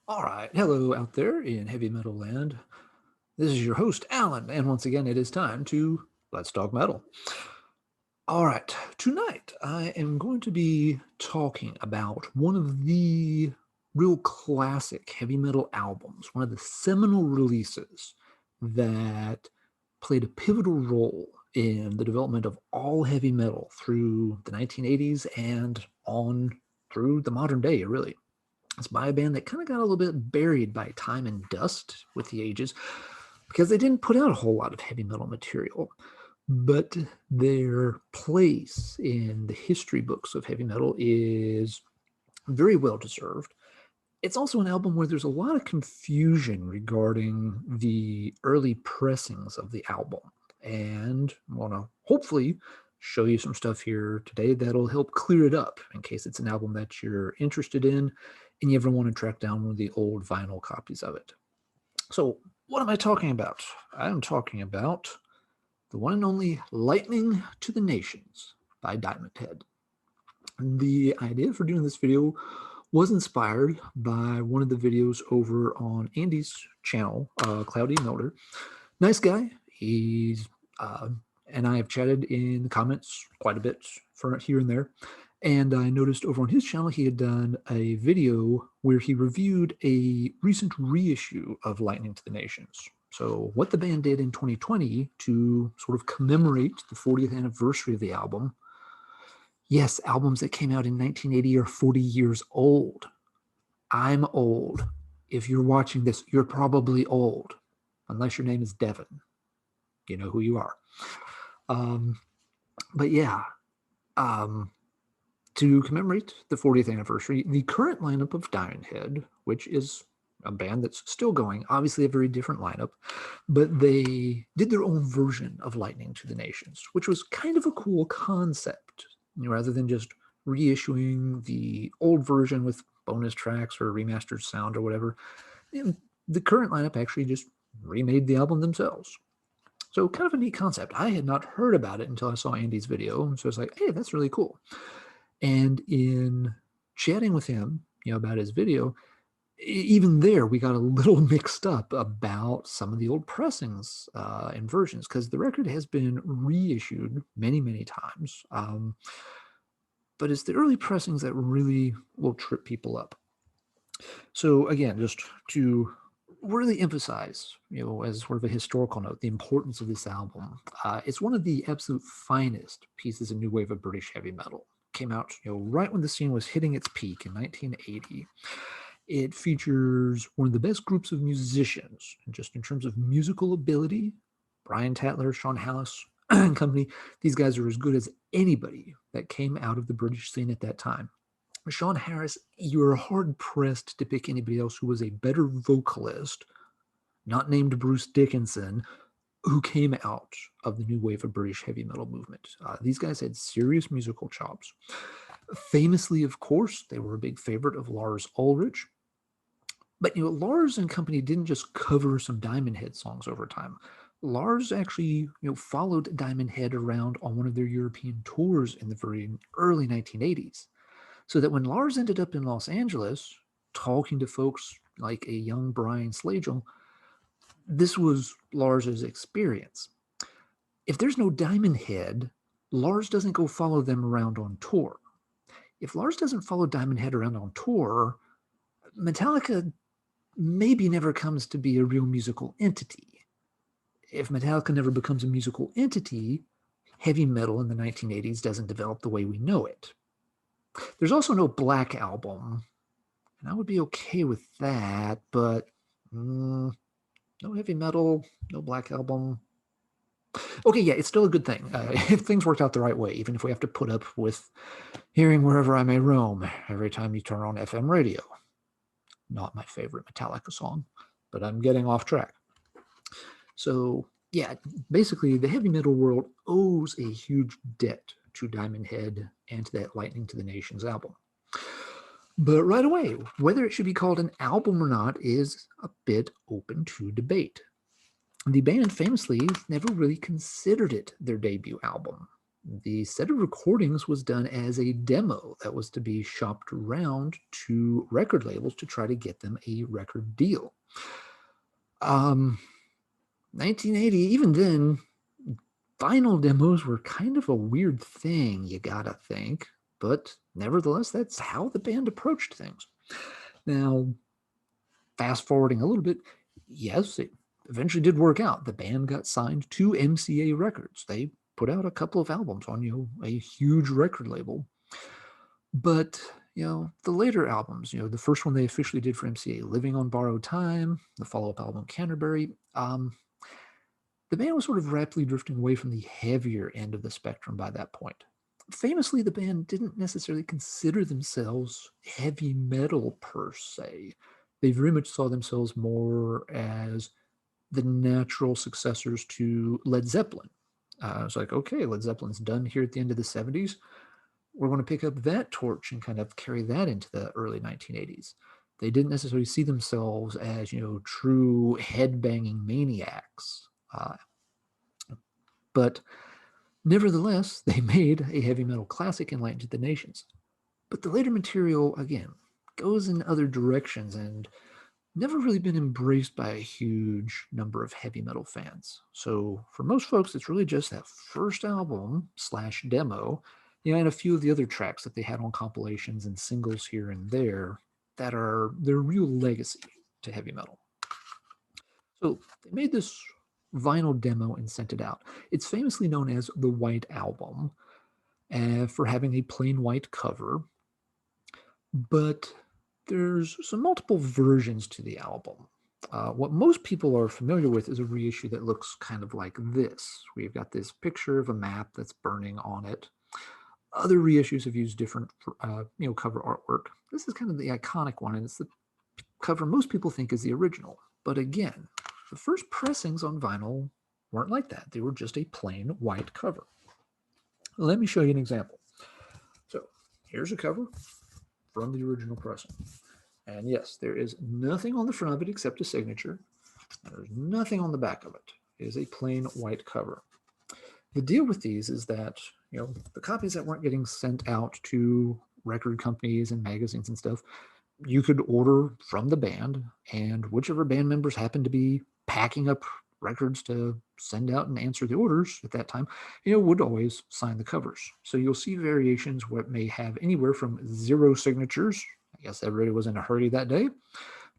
All right, hello out there in heavy metal land. This is your host, Alan, and once again, it is time to Let's Talk Metal. All right, tonight I am going to be talking about one of the real classic heavy metal albums, one of the seminal releases that played a pivotal role in the development of all heavy metal through the 1980s and on through the modern day, really. It's by a band that kind of got a little bit buried by time and dust with the ages because they didn't put out a whole lot of heavy metal material. But their place in the history books of heavy metal is very well deserved. It's also an album where there's a lot of confusion regarding the early pressings of the album. And I want to hopefully show you some stuff here today that'll help clear it up in case it's an album that you're interested in and you ever want to track down one of the old vinyl copies of it. So, what am I talking about? I'm talking about the one and only Lightning to the Nations by Diamond Head. The idea for doing this video was inspired by one of the videos over on Andy's channel, Cloudy Melder. Nice guy. He's and I have chatted in the comments quite a bit for here and there. And I noticed over on his channel he had done a video where he reviewed a recent reissue of Lightning to the Nations. So what the band did in 2020 to sort of commemorate the 40th anniversary of the album. Yes, albums that came out in 1980 are 40 years old. I'm old. If you're watching this, you're probably old, unless your name is Devin. You know who you are. But yeah, to commemorate the 40th anniversary, the current lineup of Diamond Head, which is a band that's still going, obviously a very different lineup, but they did their own version of Lightning to the Nations, which was kind of a cool concept, rather than just reissuing the old version with bonus tracks or remastered sound or whatever. The current lineup actually just remade the album themselves. So kind of a neat concept. I had not heard about it until I saw Andy's video. So I was like, hey, that's really cool. And in chatting with him, about his video, even there we got a little mixed up about some of the old pressings and versions because the record has been reissued many, many times. But it's the early pressings that really will trip people up. So again, just to really emphasize, as sort of a historical note, the importance of this album. It's one of the absolute finest pieces of new wave of British heavy metal. Came out, right when the scene was hitting its peak in 1980. It features one of the best groups of musicians, just in terms of musical ability. Brian Tatler, Sean Hallis, and company. These guys are as good as anybody that came out of the British scene at that time. Sean Harris, you're hard pressed to pick anybody else who was a better vocalist, not named Bruce Dickinson, who came out of the new wave of British heavy metal movement. These guys had serious musical chops. Famously, of course, they were a big favorite of Lars Ulrich. But Lars and company didn't just cover some Diamond Head songs over time. Lars actually, followed Diamond Head around on one of their European tours in the very early 1980s. So that when Lars ended up in Los Angeles talking to folks like a young Brian Slagel, this was Lars's experience. If there's no Diamond Head, Lars doesn't go follow them around on tour. If Lars doesn't follow Diamond Head around on tour, Metallica maybe never comes to be a real musical entity. If Metallica never becomes a musical entity, heavy metal in the 1980s doesn't develop the way we know it. There's also no Black Album, and I would be okay with that, but no heavy metal, no Black Album. Okay, yeah, it's still a good thing. If things worked out the right way, even if we have to put up with hearing Wherever I May Roam every time you turn on FM radio. Not my favorite Metallica song, but I'm getting off track. So, yeah, basically, the heavy metal world owes a huge debt to Diamond Head and to that Lightning to the Nations album. But right away, whether it should be called an album or not is a bit open to debate. The band famously never really considered it their debut album. The set of recordings was done as a demo that was to be shopped around to record labels to try to get them a record deal. 1980, even then, vinyl demos were kind of a weird thing, you gotta think. But nevertheless, that's how the band approached things. Now, fast forwarding a little bit, yes, it eventually did work out. The band got signed to MCA Records. They put out a couple of albums on, a huge record label. But, the later albums, the first one they officially did for MCA, Living on Borrowed Time, the follow-up album, Canterbury, the band was sort of rapidly drifting away from the heavier end of the spectrum by that point. Famously, the band didn't necessarily consider themselves heavy metal per se. They very much saw themselves more as the natural successors to Led Zeppelin. It's like, okay, Led Zeppelin's done here at the end of the 70s. We're going to pick up that torch and kind of carry that into the early 1980s. They didn't necessarily see themselves as, true head-banging maniacs. But nevertheless, they made a heavy metal classic Enlightened to the Nations. But the later material, again, goes in other directions and never really been embraced by a huge number of heavy metal fans. So for most folks, it's really just that first album / demo, and a few of the other tracks that they had on compilations and singles here and there that are their real legacy to heavy metal. So they made this vinyl demo and sent it out. It's famously known as the White Album for having a plain white cover, but there's some multiple versions to the album. What most people are familiar with is a reissue that looks kind of like this. We've got this picture of a map that's burning on it. Other reissues have used different, cover artwork. This is kind of the iconic one, and it's the cover most people think is the original. But again, the first pressings on vinyl weren't like that. They were just a plain white cover. Let me show you an example. So here's a cover from the original pressing. And yes, there is nothing on the front of it except a signature. There's nothing on the back of it. It is a plain white cover. The deal with these is that, the copies that weren't getting sent out to record companies and magazines and stuff, you could order from the band, and whichever band members happened to be packing up records to send out and answer the orders at that time, would always sign the covers. So you'll see variations where it may have anywhere from 0 signatures, I guess everybody was in a hurry that day,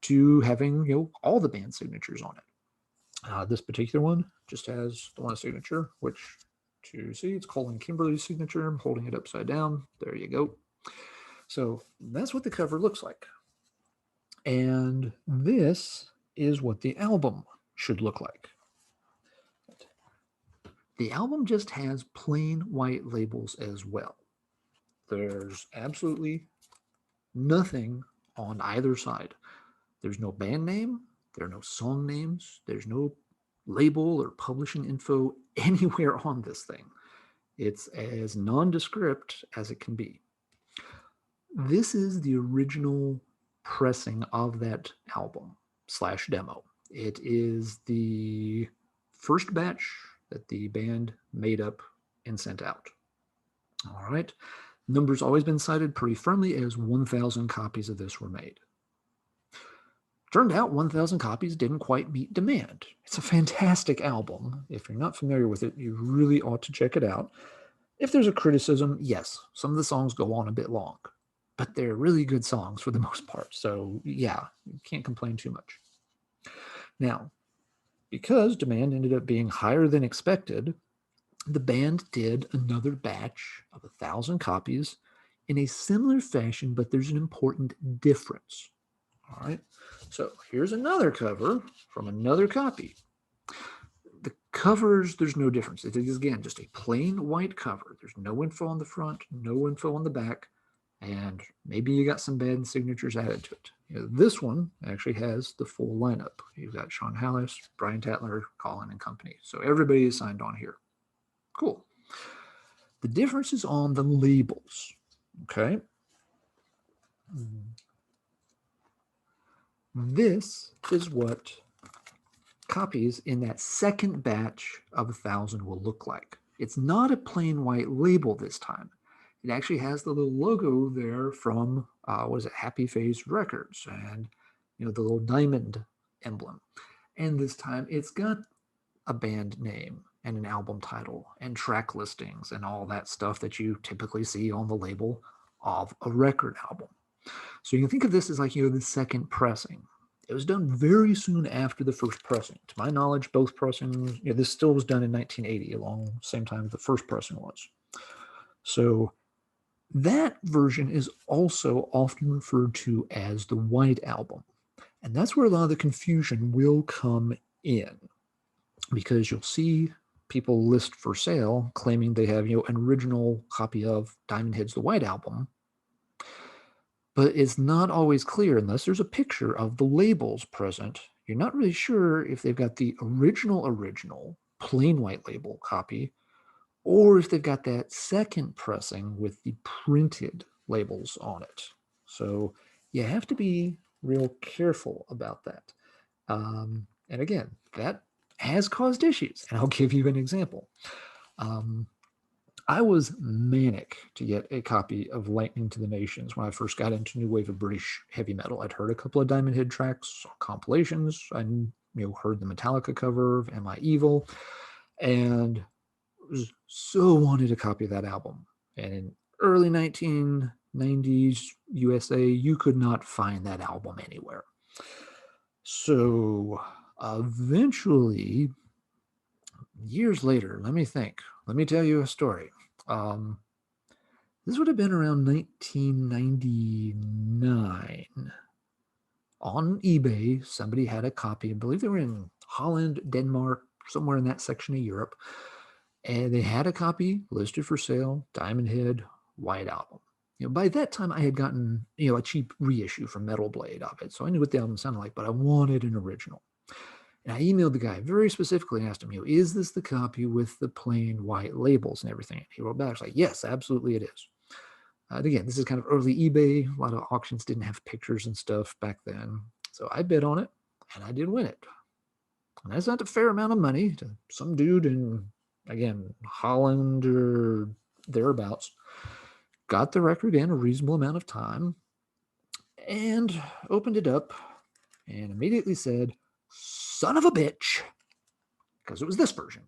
to having, all the band signatures on it. This particular one just has the one signature, which to see, it's Colin Kimberly's signature. I'm holding it upside down. There you go. So that's what the cover looks like. And this is what the album should look like. The album just has plain white labels as well. There's absolutely nothing on either side. There's no band name. There are no song names. There's no label or publishing info anywhere on this thing. It's as nondescript as it can be. This is the original pressing of that album / demo. It is the first batch that the band made up and sent out. All right. Number's always been cited pretty firmly as 1,000 copies of this were made. Turned out 1,000 copies didn't quite meet demand. It's a fantastic album. If you're not familiar with it, you really ought to check it out. If there's a criticism, yes, some of the songs go on a bit long, but they're really good songs for the most part. So yeah, you can't complain too much. Now, because demand ended up being higher than expected, the band did another batch of 1,000 copies in a similar fashion, but there's an important difference. All right, so here's another cover from another copy. The covers, there's no difference. It is, again, just a plain white cover. There's no info on the front, no info on the back, and maybe you got some band signatures added to it. This one actually has the full lineup. You've got Sean Hallis, Brian Tatler, Colin, and company. So everybody is signed on here. Cool. The difference is on the labels, okay? This is what copies in that second batch of 1,000 will look like. It's not a plain white label this time. It actually has the little logo there from, what is it, Happy Face Records, and the little diamond emblem. And this time it's got a band name and an album title and track listings and all that stuff that you typically see on the label of a record album. So you can think of this as like, the second pressing. It was done very soon after the first pressing. To my knowledge, both pressings, this still was done in 1980, along the same time the first pressing was. So that version is also often referred to as the White Album. And that's where a lot of the confusion will come in, because you'll see people list for sale claiming they have, an original copy of Diamond Head's The White Album, but it's not always clear unless there's a picture of the labels present. You're not really sure if they've got the original plain white label copy, or if they've got that second pressing with the printed labels on it. So you have to be real careful about that. And again, that has caused issues, and I'll give you an example. I was manic to get a copy of Lightning to the Nations when I first got into new wave of British heavy metal. I'd heard a couple of Diamond Head tracks, compilations. I heard the Metallica cover of Am I Evil, and so wanted a copy of that album. And in early 1990s USA, you could not find that album anywhere. So eventually, years later, let me tell you a story. This would have been around 1999. On eBay, somebody had a copy. I believe they were in Holland, Denmark, somewhere in that section of Europe. And they had a copy listed for sale, Diamond Head, White Album. By that time, I had gotten, a cheap reissue from Metal Blade of it. So I knew what the album sounded like, but I wanted an original. And I emailed the guy very specifically and asked him, is this the copy with the plain white labels and everything? And he wrote back, like, yes, absolutely it is. And again, this is kind of early eBay. A lot of auctions didn't have pictures and stuff back then. So I bid on it, and I did win it. And that's not a fair amount of money to some dude in, again, Holland or thereabouts. Got the record in a reasonable amount of time and opened it up and immediately said, son of a bitch, because it was this version.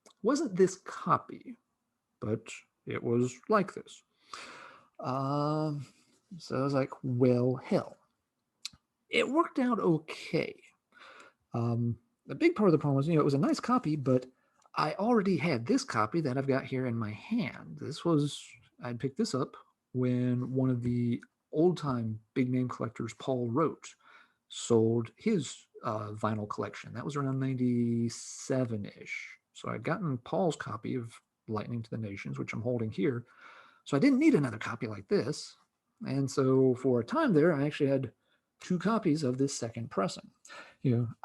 It wasn't this copy, but it was like this. So I was like, well, hell. It worked out okay. The big part of the problem was, it was a nice copy, but I already had this copy that I've got here in my hand. I'd picked this up when one of the old-time big-name collectors, Paul Rote, sold his vinyl collection. That was around 97-ish. So I'd gotten Paul's copy of Lightning to the Nations, which I'm holding here. So I didn't need another copy like this. And so for a time there, I actually had 2 copies of this second pressing.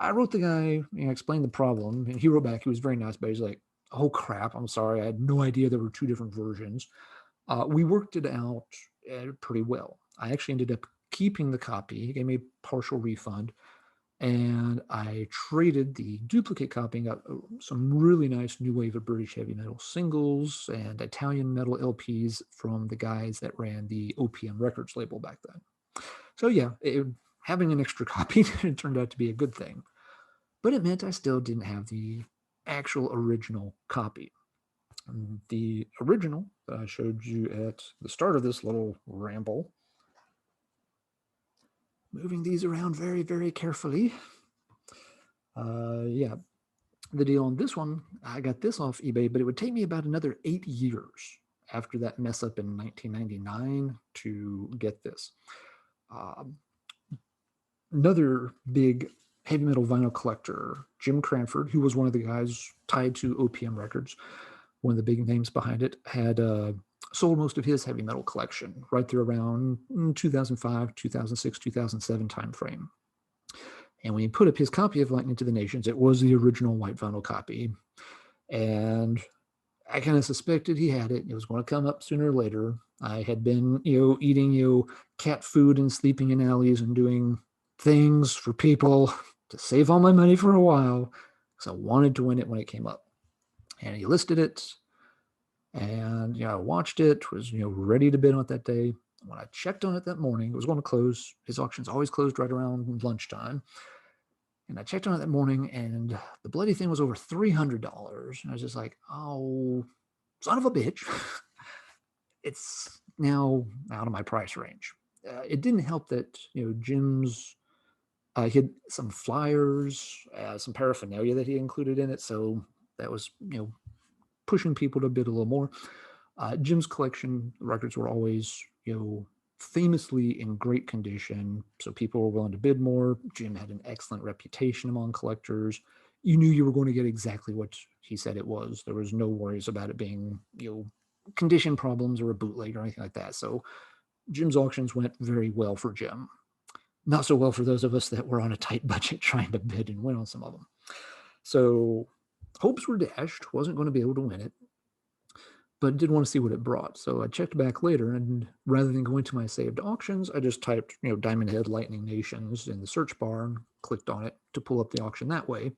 I wrote the guy, explained the problem, and he wrote back. He was very nice, but he's like, oh crap, I'm sorry. I had no idea there were 2 different versions. We worked it out pretty well. I actually ended up keeping the copy. He gave me a partial refund, and I traded the duplicate copy and got some really nice new wave of British heavy metal singles and Italian metal LPs from the guys that ran the OPM Records label back then. So yeah, having an extra copy it turned out to be a good thing, but it meant I still didn't have the actual original copy. The original that I showed you at the start of this little ramble, moving these around very, very carefully. Yeah, the deal on this one, I got this off eBay, but it would take me about another 8 years after that mess up in 1999 to get this. Another big heavy metal vinyl collector, Jim Cranford, who was one of the guys tied to OPM Records, one of the big names behind it, had sold most of his heavy metal collection right there around 2005, 2006, 2007 timeframe. And when he put up his copy of Lightning to the Nations, it was the original white vinyl copy. And I kind of suspected he had it. It was going to come up sooner or later. I had been, eating, cat food and sleeping in alleys and doing things for people to save all my money for a while because I wanted to win it when it came up. And he listed it. And I watched it, was ready to bid on it that day. When I checked on it that morning, it was going to close. His auction's always closed right around lunchtime. And I checked on it that morning, and the bloody thing was over $300. And I was just like, oh, son of a bitch. It's now out of my price range. It didn't help that, Jim's, he had some flyers, some paraphernalia that he included in it. So that was, pushing people to bid a little more. Jim's collection records were always, famously in great condition, so people were willing to bid more. Jim had an excellent reputation among collectors. You knew you were going to get exactly what he said it was. There was no worries about it being, condition problems or a bootleg or anything like that. So Jim's auctions went very well for Jim. Not so well for those of us that were on a tight budget trying to bid and win on some of them. So hopes were dashed. Wasn't going to be able to win it, but did want to see what it brought. So I checked back later, and rather than going to my saved auctions, I just typed, Diamond Head Lightning Nations in the search bar and clicked on it to pull up the auction that way.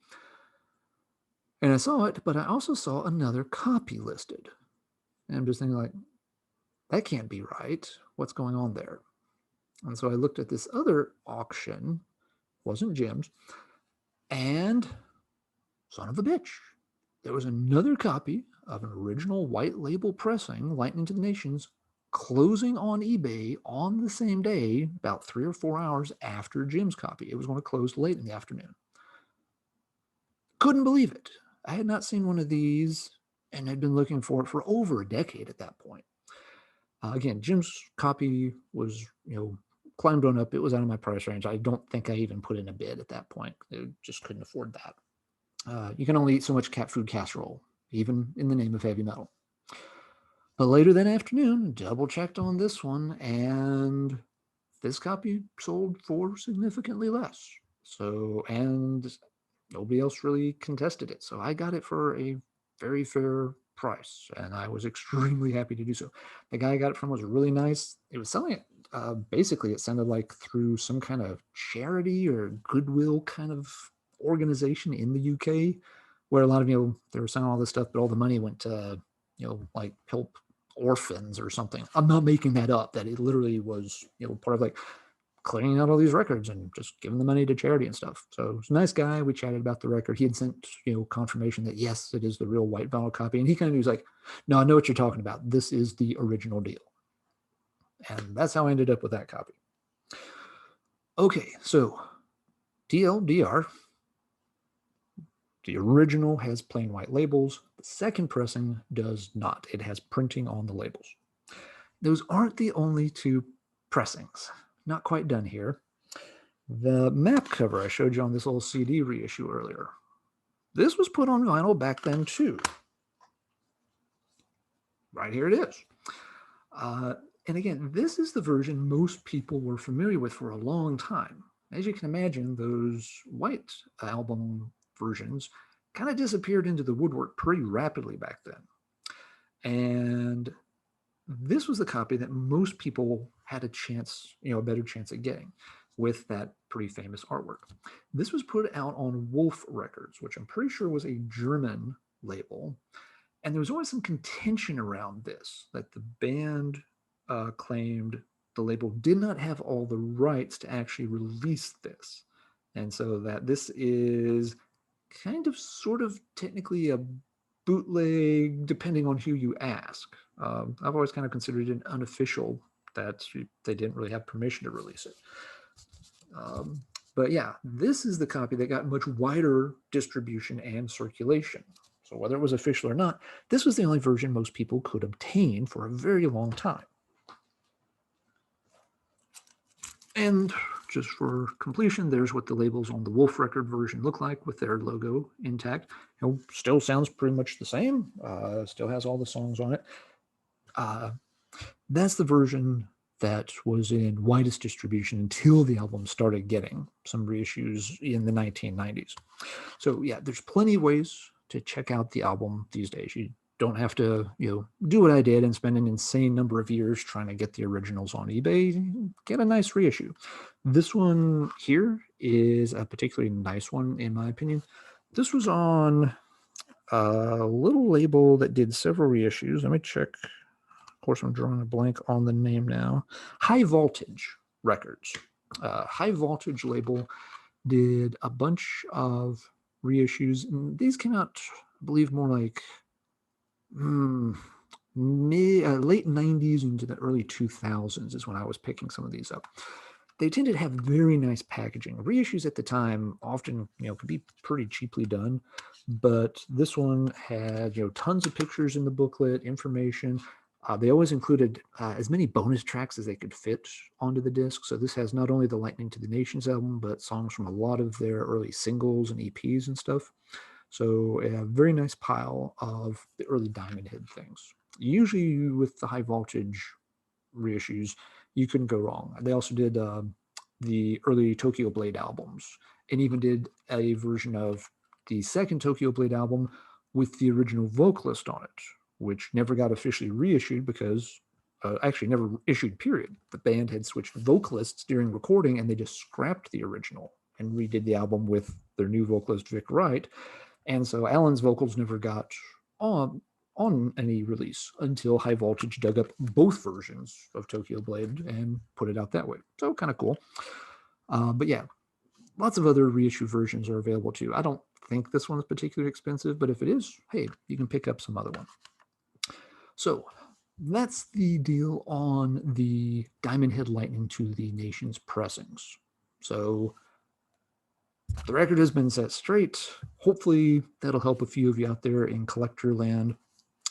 And I saw it, but I also saw another copy listed. And I'm just thinking like, that can't be right. What's going on there? And so I looked at this other auction, wasn't Jim's, and son of a bitch, there was another copy of an original white label pressing, Lightning to the Nations, closing on eBay on the same day, about 3 or 4 hours after Jim's copy. It was going to close late in the afternoon. Couldn't believe it. I had not seen one of these and had been looking for it for over a decade at that point. Again, Jim's copy was, climbed on up. It was out of my price range. I don't think I even put in a bid at that point. I just couldn't afford that. You can only eat so much cat food casserole, even in the name of heavy metal. But later that afternoon, double checked on this one, and this copy sold for significantly less. So, and nobody else really contested it. So I got it for a very fair price, and I was extremely happy to do so. The guy I got it from was really nice. It was selling it. Basically, it sounded like through some kind of charity or goodwill kind of organization in the UK, where a lot of, they were selling all this stuff, but all the money went to, like help orphans or something. I'm not making that up. That it literally was, part of like clearing out all these records and just giving the money to charity and stuff. So he's a nice guy. We chatted about the record. He had sent, confirmation that yes, it is the real white vinyl copy. And he kind of was like, no, I know what you're talking about. This is the original deal. And that's how I ended up with that copy. Okay, so TLDR. The original has plain white labels. The second pressing does not. It has printing on the labels. Those aren't the only two pressings. Not quite done here. The map cover I showed you on this little CD reissue earlier. This was put on vinyl back then too. Right here it is. And again, this is the version most people were familiar with for a long time. As you can imagine, those white album versions kind of disappeared into the woodwork pretty rapidly back then. And this was the copy that most people had a chance, a better chance at getting with that pretty famous artwork. This was put out on Wolf Records, which I'm pretty sure was a German label. And there was always some contention around this, that the band claimed the label did not have all the rights to actually release this. And so that this is kind of sort of technically a bootleg, depending on who you ask. I've always kind of considered it unofficial, that they didn't really have permission to release it. But yeah, this is the copy that got much wider distribution and circulation. So whether it was official or not, this was the only version most people could obtain for a very long time. And just for completion, there's what the labels on the Wolf Record version look like with their logo intact. Still sounds pretty much the same. Still has all the songs on it. That's the version that was in widest distribution until the album started getting some reissues in the 1990s. So yeah, there's plenty of ways to check out the album these days. You don't have to, do what I did and spend an insane number of years trying to get the originals on eBay. Get a nice reissue. This one here is a particularly nice one, in my opinion. This was on a little label that did several reissues. Let me check. Of course, I'm drawing a blank on the name now. High Voltage Records. High Voltage label did a bunch of reissues. And these came out, I believe, more like late 90s into the early 2000s is when I was picking some of these up. They tended to have very nice packaging. Reissues at the time often, could be pretty cheaply done, but this one had, tons of pictures in the booklet, information. They always included as many bonus tracks as they could fit onto the disc. So this has not only the Lightning to the Nations album, but songs from a lot of their early singles and EPs and stuff. So a very nice pile of the early Diamond Head things. Usually with the High Voltage reissues, you couldn't go wrong. They also did the early Tokyo Blade albums, and even did a version of the second Tokyo Blade album with the original vocalist on it, which never got officially reissued because actually never issued, period. The band had switched vocalists during recording, and they just scrapped the original and redid the album with their new vocalist, Vic Wright. And so Alan's vocals never got on any release until High Voltage dug up both versions of Tokyo Blade and put it out that way. So kind of cool. But yeah, lots of other reissue versions are available too. I don't think this one is particularly expensive, but if it is, hey, you can pick up some other one. So that's the deal on the Diamond Head Lightning to the Nations pressings. So the record has been set straight. Hopefully that'll help a few of you out there in collector land.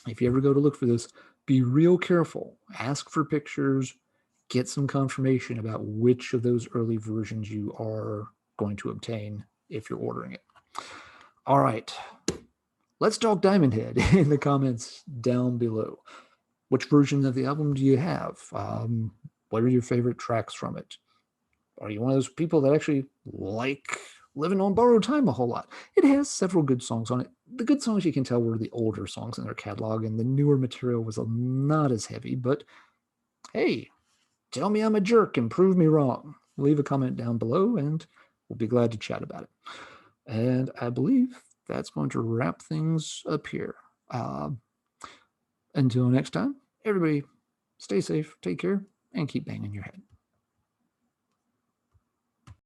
If you ever go to look for this, be real careful. Ask for pictures. Get some confirmation about which of those early versions you are going to obtain if you're ordering it. All right. Let's talk Diamond Head in the comments down below. Which version of the album do you have? What are your favorite tracks from it? Are you one of those people that actually like Living on Borrowed Time a whole lot? It has several good songs on it. The good songs you can tell were the older songs in their catalog, and the newer material was not as heavy, but hey, tell me I'm a jerk and prove me wrong. Leave a comment down below, and we'll be glad to chat about it. And I believe that's going to wrap things up here. Until next time, everybody stay safe, take care, and keep banging your head.